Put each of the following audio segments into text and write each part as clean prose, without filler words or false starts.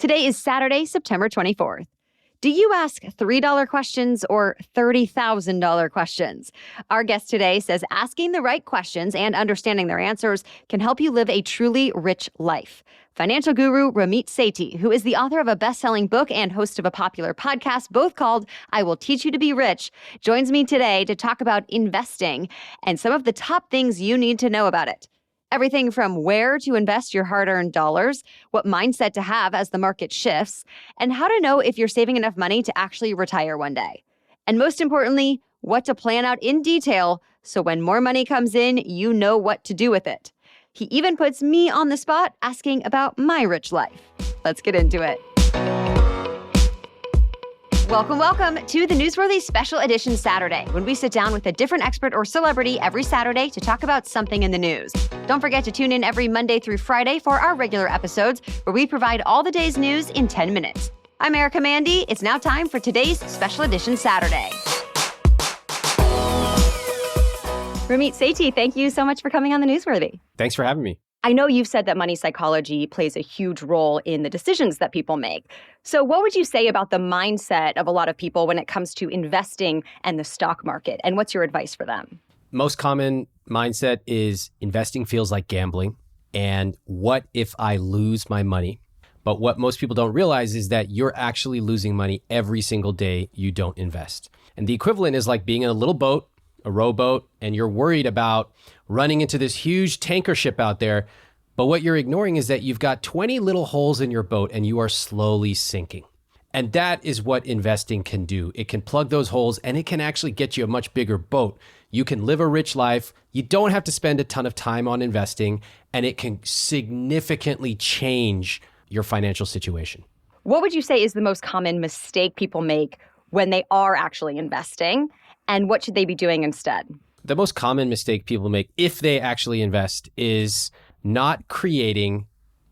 Today is Saturday, September 24th. Do you ask $3 questions or $30,000 questions? Our guest today says asking the right questions and understanding their answers can help you live a truly rich life. Financial guru Ramit Sethi, who is the author of a best-selling book and host of a popular podcast, both called I Will Teach You to Be Rich, joins me today to talk about investing and some of the top things you need to know about it. Everything from where to invest your hard-earned dollars, what mindset to have as the market shifts, and how to know if you're saving enough money to actually retire one day. And most importantly, what to plan out in detail so when more money comes in, you know what to do with it. He even puts me on the spot asking about my rich life. Let's get into it. Welcome to the Newsworthy Special Edition Saturday, when we sit down with a different expert or celebrity every Saturday to talk about something in the news. Don't forget to tune in every Monday through Friday for our regular episodes, where we provide all the day's news in 10 minutes. I'm Erica Mandy. It's now time for today's Special Edition Saturday. Ramit Sethi, thank you so much for coming on the Newsworthy. Thanks for having me. I know you've said that money psychology plays a huge role in the decisions that people make. So what would you say about the mindset of a lot of people when it comes to investing and the stock market? And what's your advice for them? Most common mindset is investing feels like gambling. And what if I lose my money? But what most people don't realize is that you're actually losing money every single day you don't invest. And the equivalent is like being in a little boat, a rowboat, and you're worried about running into this huge tanker ship out there. But what you're ignoring is that you've got 20 little holes in your boat and you are slowly sinking. And that is what investing can do. It can plug those holes and it can actually get you a much bigger boat. You can live a rich life. You don't have to spend a ton of time on investing, and it can significantly change your financial situation. What would you say is the most common mistake people make when they are actually investing? And what should they be doing instead? The most common mistake people make if they actually invest is not creating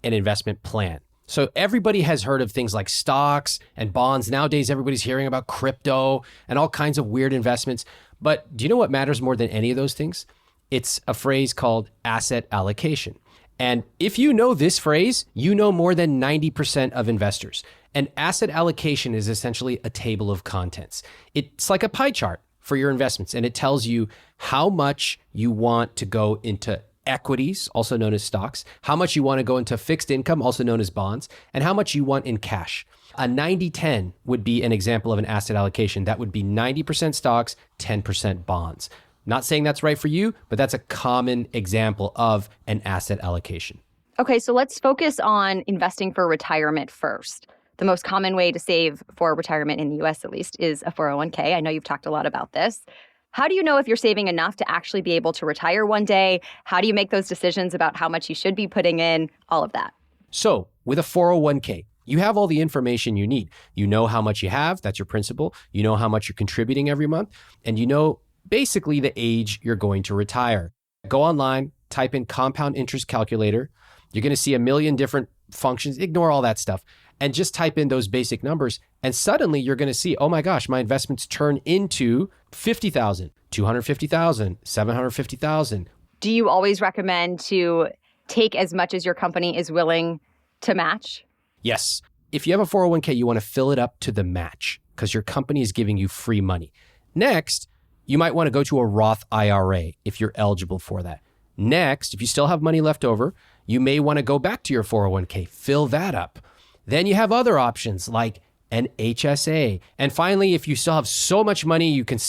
an investment plan. So everybody has heard of things like stocks and bonds. Nowadays, everybody's hearing about crypto and all kinds of weird investments. But do you know what matters more than any of those things? It's a phrase called asset allocation. And if you know this phrase, you know more than 90% of investors. And asset allocation is essentially a table of contents. It's like a pie chart for your investments, and it tells you how much you want to go into equities, also known as stocks, how much you want to go into fixed income, also known as bonds, and how much you want in cash. A 90-10 would be an example of an asset allocation. That would be 90% stocks, 10% bonds. Not saying that's right for you, but that's a common example of an asset allocation. Okay, so let's focus on investing for retirement first. The most common way to save for retirement in the US, at least, is a 401k. I know you've talked a lot about this. How do you know if you're saving enough to actually be able to retire one day? How do you make those decisions about how much you should be putting in? All of that. So with a 401k, you have all the information you need. You know how much you have. That's your principal. You know how much you're contributing every month. And you know basically the age you're going to retire. Go online, type in compound interest calculator. You're going to see a million different functions. Ignore all that stuff. And just type in those basic numbers. And suddenly you're going to see, oh my gosh, my investments turn into 50,000, 250,000, 750,000. Do you always recommend to take as much as your company is willing to match? Yes. If you have a 401k, you want to fill it up to the match because your company is giving you free money. Next, you might want to go to a Roth IRA if you're eligible for that. Next, if you still have money left over, you may want to go back to your 401k, fill that up. Then you have other options like an HSA. And finally, if you still have so much money, you can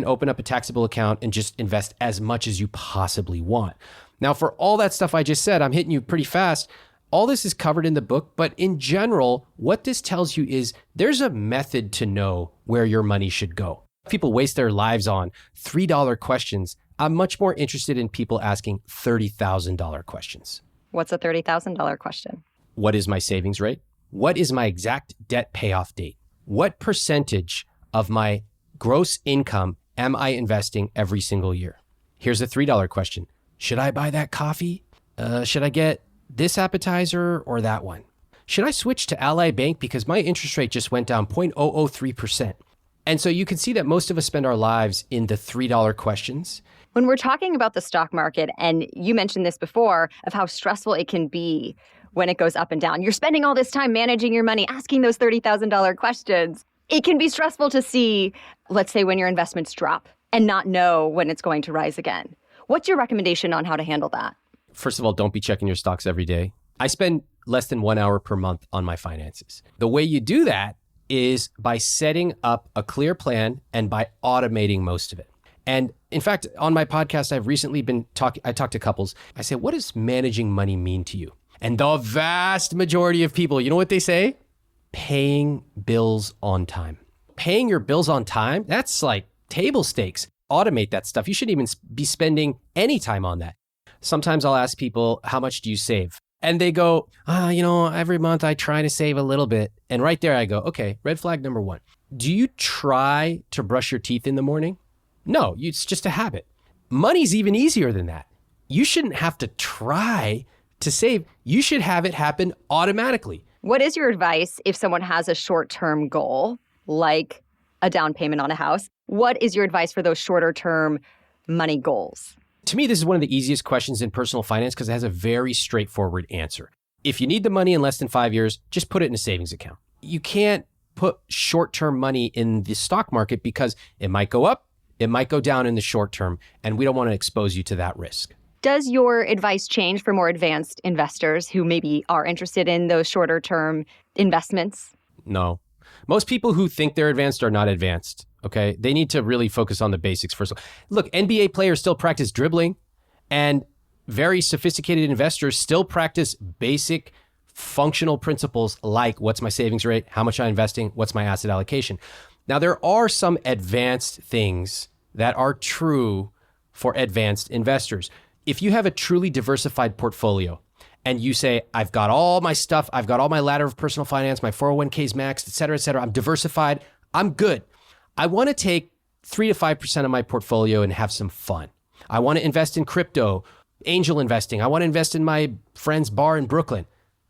open up a taxable account and just invest as much as you possibly want. Now, for all that stuff I just said, I'm hitting you pretty fast. All this is covered in the book, but in general, what this tells you is there's a method to know where your money should go. People waste their lives on $3 questions. I'm much more interested in people asking $30,000 questions. What's a $30,000 question? What is my savings rate? What is my exact debt payoff date? What percentage of my gross income am I investing every single year? Here's a $3 question. Should I buy that coffee? Should I get this appetizer or that one? Should I switch to Ally Bank because my interest rate just went down 0.003%? And so you can see that most of us spend our lives in the $3 questions. When we're talking about the stock market, and you mentioned this before, of how stressful it can be, when it goes up and down. You're spending all this time managing your money, asking those $30,000 questions. It can be stressful to see, let's say, when your investments drop and not know when it's going to rise again. What's your recommendation on how to handle that? First of all, don't be checking your stocks every day. I spend less than 1 hour per month on my finances. The way you do that is by setting up a clear plan and by automating most of it. And in fact, on my podcast, I've recently been I talk to couples. I say, what does managing money mean to you? And the vast majority of people, you know what they say? Paying bills on time. Paying your bills on time, that's like table stakes. Automate that stuff. You shouldn't even be spending any time on that. Sometimes I'll ask people, how much do you save? And they go, every month I try to save a little bit. And right there I go, okay, red flag number 1. Do you try to brush your teeth in the morning? No, it's just a habit. Money's even easier than that. You shouldn't have to try to save. You should have it happen automatically. What is your advice if someone has a short-term goal, like a down payment on a house? What is your advice for those shorter-term money goals? To me, this is one of the easiest questions in personal finance because it has a very straightforward answer. If you need the money in less than 5 years, just put it in a savings account. You can't put short-term money in the stock market because it might go up, it might go down in the short term, and we don't want to expose you to that risk. Does your advice change for more advanced investors who maybe are interested in those shorter-term investments? No. Most people who think they're advanced are not advanced. Okay, they need to really focus on the basics first. Look, NBA players still practice dribbling, and very sophisticated investors still practice basic functional principles like what's my savings rate, how much I'm investing, what's my asset allocation. Now, there are some advanced things that are true for advanced investors. If you have a truly diversified portfolio and you say, I've got all my stuff, I've got all my ladder of personal finance, my 401ks maxed, et cetera, I'm diversified, I'm good. I want to take 3 to 5% of my portfolio and have some fun. I want to invest in crypto, angel investing. I want to invest in my friend's bar in Brooklyn.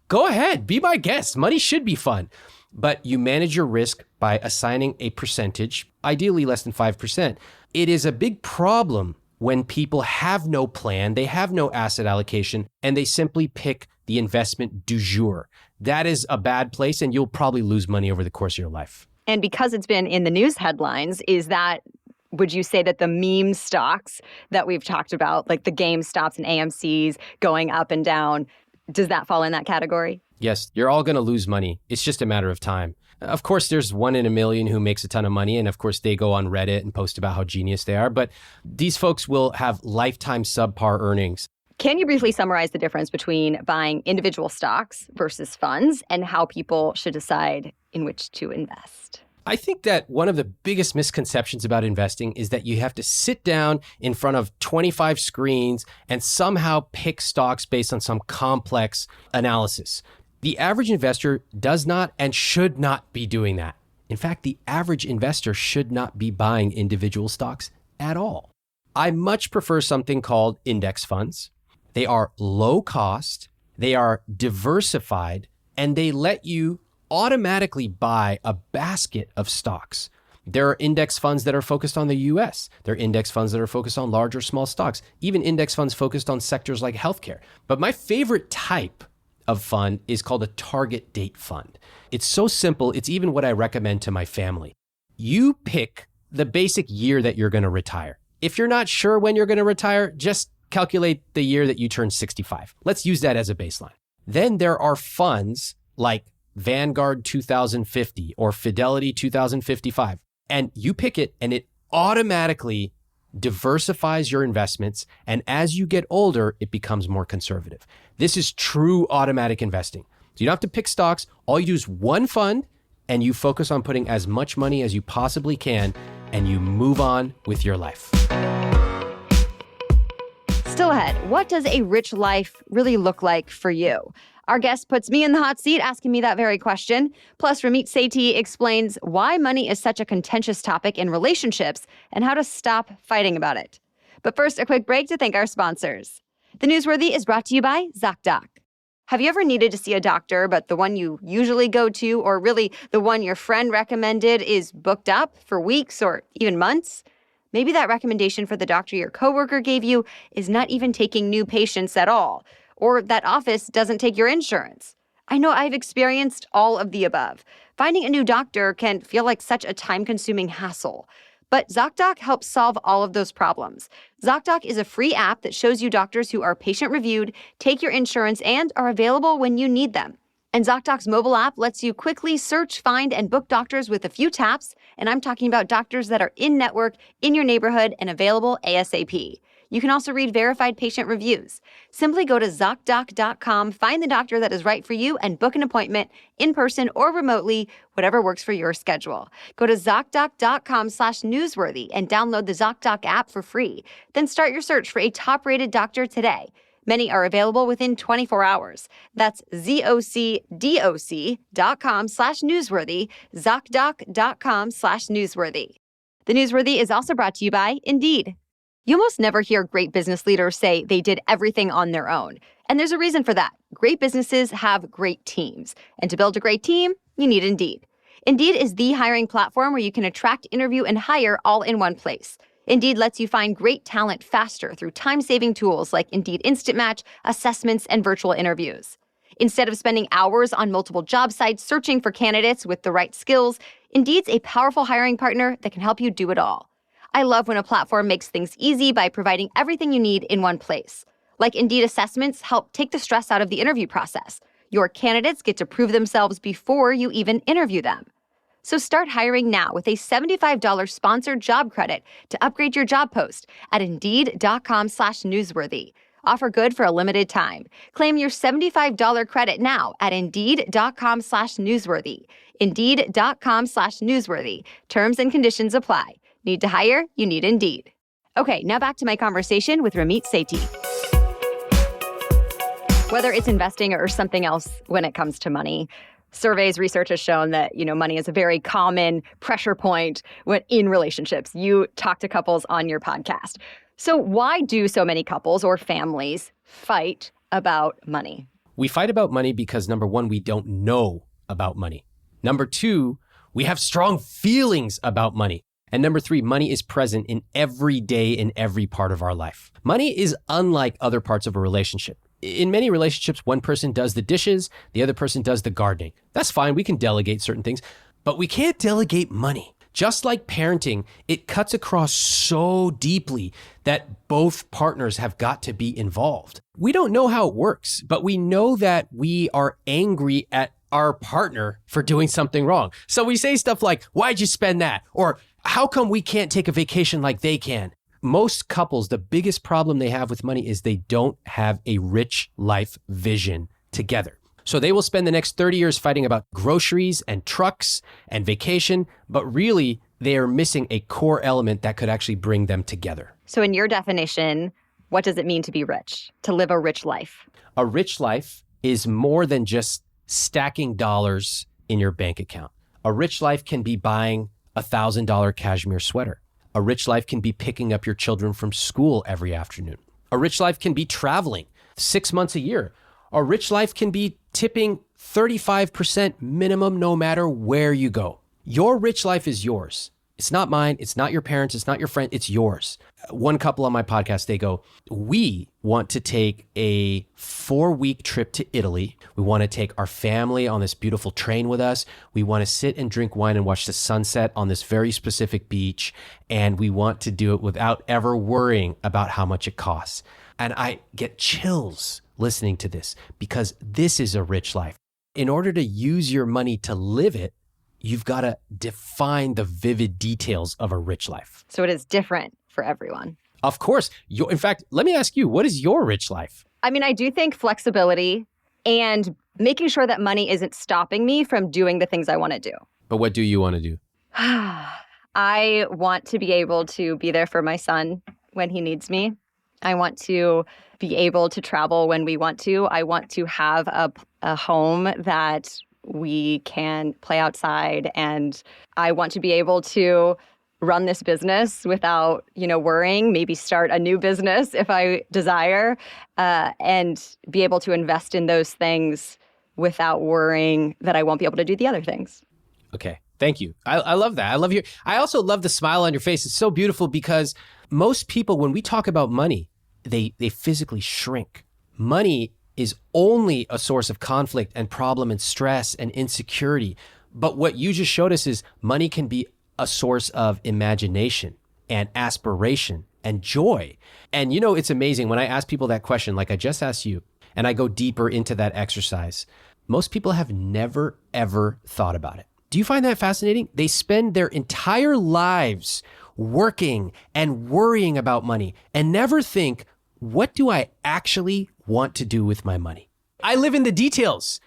Go ahead, be my guest. Money should be fun. But you manage your risk by assigning a percentage, ideally less than 5%. It is a big problem when people have no plan, they have no asset allocation, and they simply pick the investment du jour. That is a bad place, and you'll probably lose money over the course of your life. And because it's been in the news headlines, would you say that the meme stocks that we've talked about, like the GameStops and AMCs going up and down, does that fall in that category? Yes, you're all going to lose money. It's just a matter of time. Of course, there's 1 in a million who makes a ton of money. And of course, they go on Reddit and post about how genius they are. But these folks will have lifetime subpar earnings. Can you briefly summarize the difference between buying individual stocks versus funds and how people should decide in which to invest? I think that one of the biggest misconceptions about investing is that you have to sit down in front of 25 screens and somehow pick stocks based on some complex analysis. The average investor does not and should not be doing that. In fact, the average investor should not be buying individual stocks at all. I much prefer something called index funds. They are low cost, they are diversified, and they let you automatically buy a basket of stocks. There are index funds that are focused on the US. There are index funds that are focused on large or small stocks, even index funds focused on sectors like healthcare. But my favorite type of fund is called a target date fund. It's so simple, it's even what I recommend to my family. You pick the basic year that you're going to retire. If you're not sure when you're going to retire, just calculate the year that you turn 65. Let's use that as a baseline. Then there are funds like Vanguard 2050 or Fidelity 2055. And you pick it and it automatically diversifies your investments. And as you get older, it becomes more conservative. This is true automatic investing. So you don't have to pick stocks. All you do is one fund and you focus on putting as much money as you possibly can and you move on with your life. Still ahead, what does a rich life really look like for you? Our guest puts me in the hot seat asking me that very question. Plus, Ramit Sethi explains why money is such a contentious topic in relationships and how to stop fighting about it. But first, a quick break to thank our sponsors. The Newsworthy is brought to you by ZocDoc. Have you ever needed to see a doctor, but the one you usually go to, or really the one your friend recommended, is booked up for weeks or even months? Maybe that recommendation for the doctor your coworker gave you is not even taking new patients at all. or that office doesn't take your insurance. I know I've experienced all of the above. Finding a new doctor can feel like such a time-consuming hassle. But ZocDoc helps solve all of those problems. ZocDoc is a free app that shows you doctors who are patient-reviewed, take your insurance, and are available when you need them. And ZocDoc's mobile app lets you quickly search, find, and book doctors with a few taps, and I'm talking about doctors that are in-network, in your neighborhood, and available ASAP. You can also read verified patient reviews. Simply go to ZocDoc.com, find the doctor that is right for you, and book an appointment in person or remotely, whatever works for your schedule. Go to ZocDoc.com/newsworthy and download the ZocDoc app for free. Then start your search for a top-rated doctor today. Many are available within 24 hours. That's ZocDoc.com/newsworthy, ZocDoc.com/newsworthy. The Newsworthy is also brought to you by Indeed. You almost never hear great business leaders say they did everything on their own. And there's a reason for that. Great businesses have great teams. And to build a great team, you need Indeed. Indeed is the hiring platform where you can attract, interview, and hire all in one place. Indeed lets you find great talent faster through time-saving tools like Indeed Instant Match, assessments, and virtual interviews. Instead of spending hours on multiple job sites searching for candidates with the right skills, Indeed's a powerful hiring partner that can help you do it all. I love when a platform makes things easy by providing everything you need in one place. Like Indeed assessments help take the stress out of the interview process. Your candidates get to prove themselves before you even interview them. So start hiring now with a $75 sponsored job credit to upgrade your job post at Indeed.com/newsworthy. Offer good for a limited time. Claim your $75 credit now at Indeed.com/newsworthy. Indeed.com/newsworthy. Terms and conditions apply. Need to hire? You need Indeed. Okay, now back to my conversation with Ramit Sethi. Whether it's investing or something else when it comes to money, surveys, research has shown that, money is a very common pressure point in relationships. You talk to couples on your podcast. So why do so many couples or families fight about money? We fight about money because, number one, we don't know about money. Number two, we have strong feelings about money. And number three, money is present in every day in every part of our life. Money is unlike other parts of a relationship. In many relationships, one person does the dishes, the other person does the gardening. That's fine. We can delegate certain things, but we can't delegate money. Just like parenting, it cuts across so deeply that both partners have got to be involved. We don't know how it works, but we know that we are angry at our partner for doing something wrong. So we say stuff like, "Why'd you spend that?" Or "How come we can't take a vacation like they can?" Most couples, the biggest problem they have with money is they don't have a rich life vision together. So they will spend the next 30 years fighting about groceries and trucks and vacation, but really they are missing a core element that could actually bring them together. So in your definition, what does it mean to be rich, to live a rich life? A rich life is more than just stacking dollars in your bank account. A rich life can be buying a $1,000 cashmere sweater. A rich life can be picking up your children from school every afternoon. A rich life can be traveling 6 months a year. A rich life can be tipping 35% minimum no matter where you go. Your rich life is yours. It's not mine. It's not your parents. It's not your friend. It's yours. One couple on my podcast, they go, "We want to take a 4-week trip to Italy. We want to take our family on this beautiful train with us. We want to sit and drink wine and watch the sunset on this very specific beach. And we want to do it without ever worrying about how much it costs." And I get chills listening to this because this is a rich life. In order to use your money to live it, you've got to define the vivid details of a rich life. So it is different for everyone. Of course. In fact, let me ask you, what is your rich life? I mean, I do think flexibility and making sure that money isn't stopping me from doing the things I want to do. But what do you want to do? I want to be able to be there for my son when he needs me. I want to be able to travel when we want to. I want to have a home that we can play outside, and I want to be able to run this business without, worrying, maybe start a new business if I desire, and be able to invest in those things without worrying that I won't be able to do the other things. Okay. Thank you. I love that. I also love the smile on your face. It's so beautiful because most people, when we talk about money, they physically shrink. Money is only a source of conflict and problem and stress and insecurity. But what you just showed us is money can be a source of imagination and aspiration and joy. And it's amazing when I ask people that question, like I just asked you, and I go deeper into that exercise. Most people have never, ever thought about it. Do you find that fascinating? They spend their entire lives working and worrying about money and never think, what do I actually want to do with my money? I live in the details.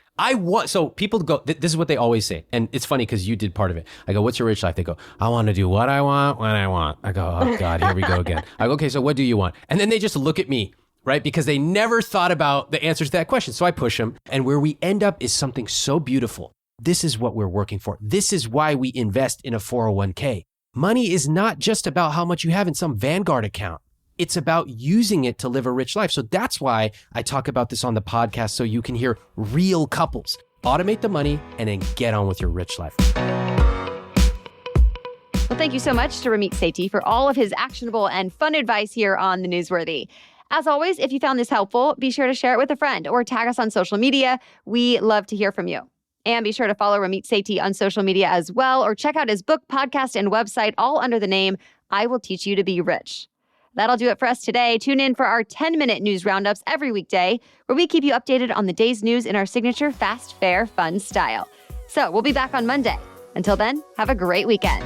So people go, this is what they always say. And it's funny because you did part of it. I go, what's your rich life? They go, I want to do what I want when I want. I go, oh God, here we go again. I go, okay, so what do you want? And then they just look at me, right? Because they never thought about the answers to that question. So I push them. And where we end up is something so beautiful. This is what we're working for. This is why we invest in a 401k. Money is not just about how much you have in some Vanguard account. It's about using it to live a rich life. So that's why I talk about this on the podcast, so you can hear real couples. Automate the money and then get on with your rich life. Well, thank you so much to Ramit Sethi for all of his actionable and fun advice here on The Newsworthy. As always, if you found this helpful, be sure to share it with a friend or tag us on social media. We love to hear from you. And be sure to follow Ramit Sethi on social media as well, or check out his book, podcast, and website, all under the name, I Will Teach You to Be Rich. That'll do it for us today. Tune in for our 10-minute news roundups every weekday, where we keep you updated on the day's news in our signature fast, fair, fun style. So we'll be back on Monday. Until then, have a great weekend.